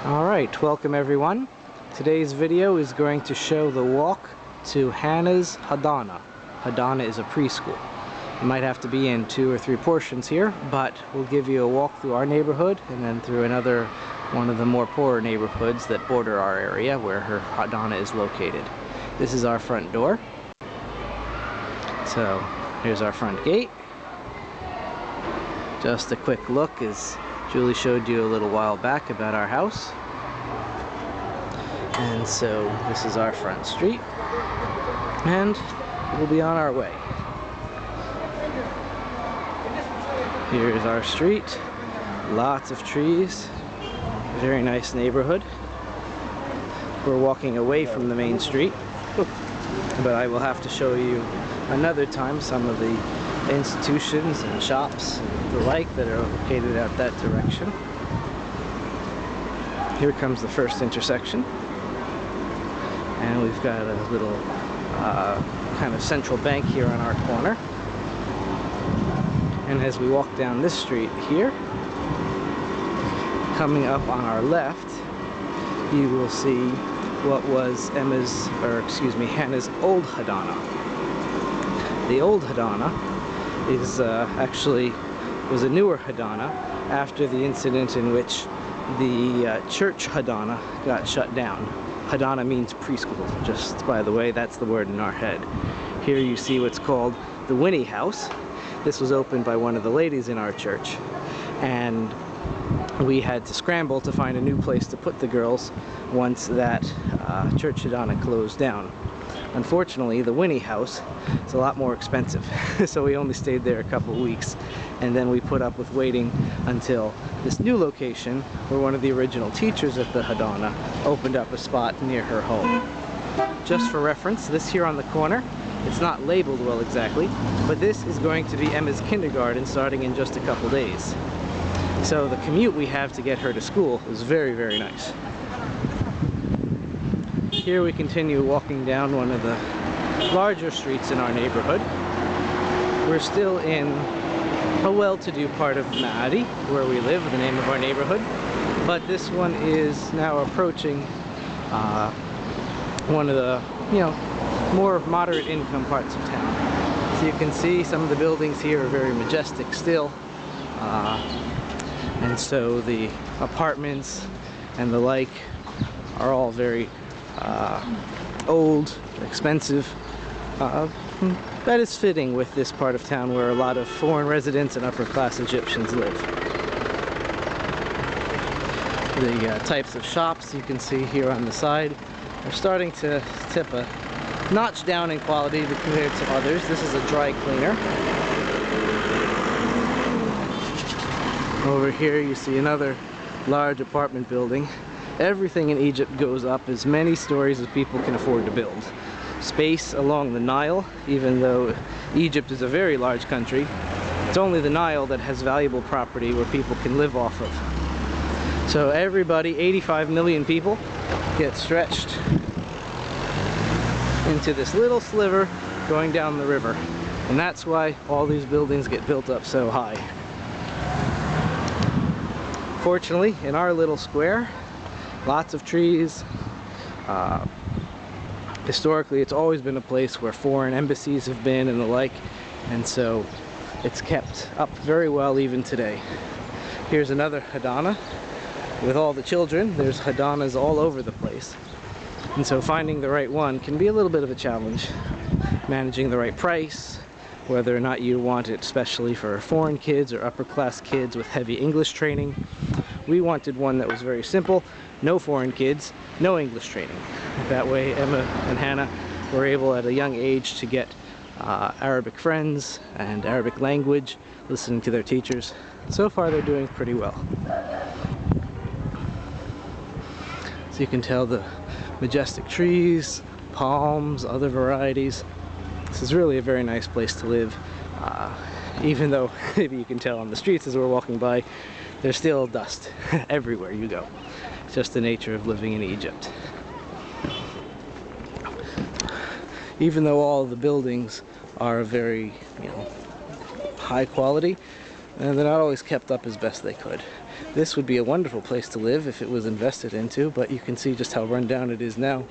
Alright, welcome everyone. Today's video is going to show the walk to Hannah's Hadana. Hadana is a preschool. You might have to be in 2 or 3 portions here, but we'll give you a walk through our neighborhood and then through one of the more poorer neighborhoods that border our area where her Hadana is located. This is our front door. So here's our front gate. Just a quick look as Julie showed you a little while back about our house. And so this is our front street. And we'll be on our way. Here's our street. Lots of trees. Very nice neighborhood. We're walking away from the main street. But I will have to show you another time some of the institutions and shops and the like that are located out that direction. Here comes the first intersection, and we've got a little kind of central bank here on our corner. And as we walk down this street here, coming up on our left, you will see what was Hannah's old Hadana. The old Hadana is was a newer Hadana after the incident in which the church Hadana got shut down. Hadana means preschool, just by the way, that's the word in our head. Here you see what's called the Winnie House. This was opened by one of the ladies in our church, and we had to scramble to find a new place to put the girls once that church Hadana closed down. Unfortunately, the Winnie House is a lot more expensive, so we only stayed there a couple of weeks, and then we put up with waiting until this new location, where one of the original teachers at the Hadana opened up a spot near her home. Just for reference, this here on the corner, it's not labeled well exactly, but this is going to be Emma's kindergarten starting in just a couple days. So the commute we have to get her to school is very, very nice. Here we continue walking down one of the larger streets in our neighborhood. We're still in a well-to-do part of Maadi, where we live, the name of our neighborhood. But this one is now approaching one of the, more moderate income parts of town. So you can see some of the buildings here are very majestic still. And so the apartments and the like are all very old, expensive. That is fitting with this part of town where a lot of foreign residents and upper-class Egyptians live. The types of shops you can see here on the side are starting to tip a notch down in quality compared to others. This is a dry cleaner. Over here you see another large apartment building. Everything in Egypt goes up as many stories as people can afford to build. Space along the Nile, even though Egypt is a very large country, it's only the Nile that has valuable property where people can live off of. So everybody, 85 million people, get stretched into this little sliver going down the river. And that's why all these buildings get built up so high. Fortunately, in our little square, lots of trees. Historically, it's always been a place where foreign embassies have been and the like, and so it's kept up very well even today. Here's another Hadana with all the children. There's Hadanas all over the place, and so finding the right one can be a little bit of a challenge. Managing the right price, whether or not you want it especially for foreign kids or upper class kids with heavy English training. We wanted one that was very simple, no foreign kids, no English training. That way Emma and Hannah were able at a young age to get Arabic friends and Arabic language, listening to their teachers. So far they're doing pretty well. So you can tell the majestic trees, palms, other varieties. This is really a very nice place to live. Even though maybe you can tell on the streets as we're walking by, there's still dust everywhere you go. It's just the nature of living in Egypt. Even though all of the buildings are very, high quality, and they're not always kept up as best they could. This would be a wonderful place to live if it was invested into, but you can see just how run down it is now.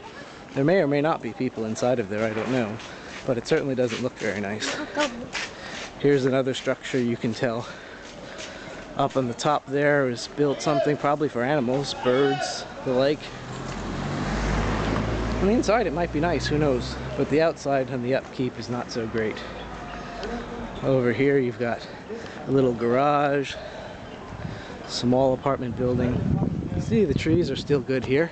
There may or may not be people inside of there, I don't know, but it certainly doesn't look very nice. Here's another structure you can tell. Up on the top there is built something probably for animals, birds, the like. On the inside it might be nice, who knows, but the outside and the upkeep is not so great. Over here you've got a little garage, small apartment building. See, the trees are still good here.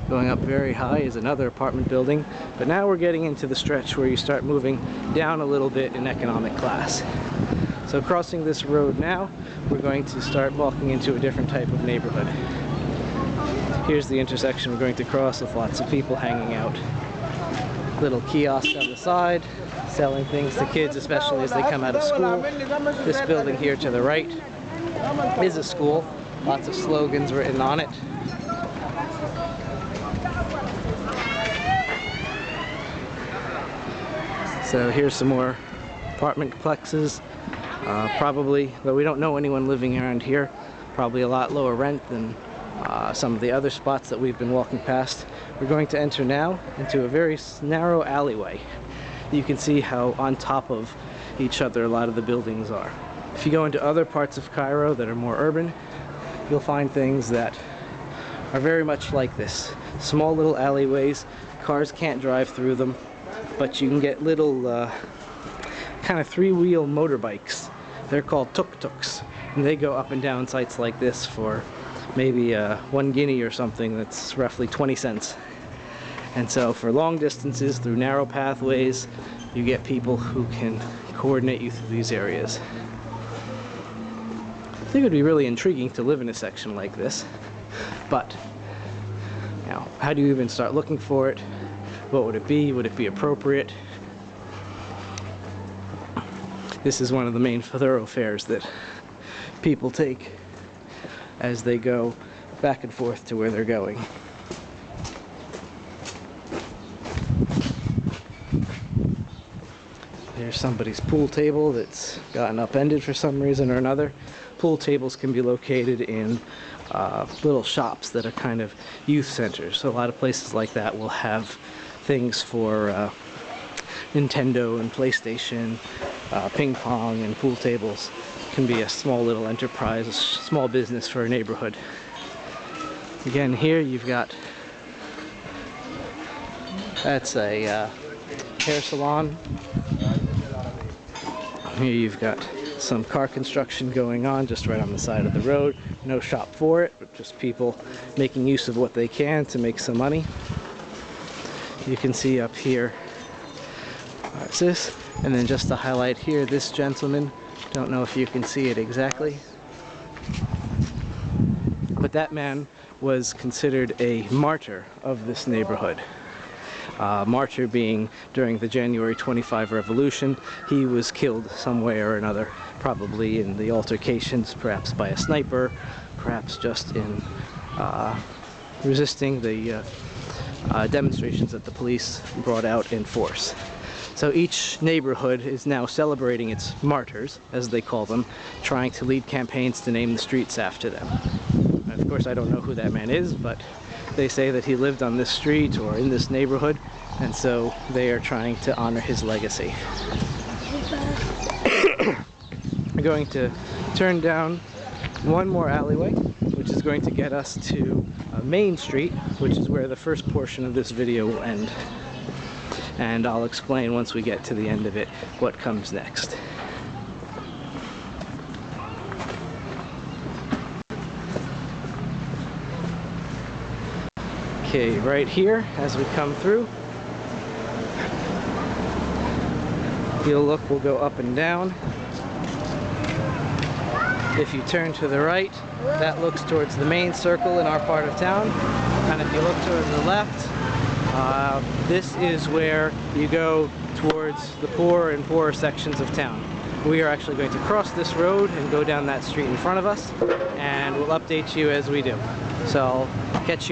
Going up very high is another apartment building, but now we're getting into the stretch where you start moving down a little bit in economic class. So crossing this road now, we're going to start walking into a different type of neighborhood. Here's the intersection we're going to cross with lots of people hanging out. Little kiosk on the side, selling things to kids, especially as they come out of school. This building here to the right is a school. Lots of slogans written on it. So here's some more apartment complexes. Probably, though we don't know anyone living around here, probably a lot lower rent than some of the other spots that we've been walking past. We're going to enter now into a very narrow alleyway. You can see how on top of each other a lot of the buildings are. If you go into other parts of Cairo that are more urban, you'll find things that are very much like this. Small little alleyways, cars can't drive through them, but you can get little kind of three-wheel motorbikes. They're called tuk-tuks, and they go up and down sites like this for maybe 1 guinea or something. That's roughly 20 cents. And so for long distances through narrow pathways, you get people who can coordinate you through these areas. I think it would be really intriguing to live in a section like this, but now, how do you even start looking for it? What would it be? Would it be appropriate? This is one of the main thoroughfares that people take as they go back and forth to where they're going. There's somebody's pool table that's gotten upended for some reason or another. Pool tables can be located in little shops that are kind of youth centers. So a lot of places like that will have things for Nintendo and PlayStation, ping pong and pool tables. It can be a small little enterprise, a small business for a neighborhood. Again, here you've got, that's a hair salon. Here you've got some car construction going on just right on the side of the road. No shop for it, but just people making use of what they can to make some money. You can see up here, that's this. And then just to highlight here, this gentleman, don't know if you can see it exactly, but that man was considered a martyr of this neighborhood. Martyr being during the January 25 revolution. He was killed some way or another, probably in the altercations, perhaps by a sniper, perhaps just in resisting the demonstrations that the police brought out in force. So each neighborhood is now celebrating its martyrs, as they call them, trying to lead campaigns to name the streets after them. And of course, I don't know who that man is, but they say that he lived on this street or in this neighborhood, and so they are trying to honor his legacy. We're going to turn down one more alleyway, which is going to get us to Main Street, which is where the first portion of this video will end. And I'll explain once we get to the end of it what comes next. Okay, right here, as we come through, you'll look, we'll go up and down. If you turn to the right, that looks towards the main circle in our part of town. And if you look towards the left, this is where you go towards the poor and poorer sections of town. We are actually going to cross this road and go down that street in front of us, and we'll update you as we do. So I'll catch you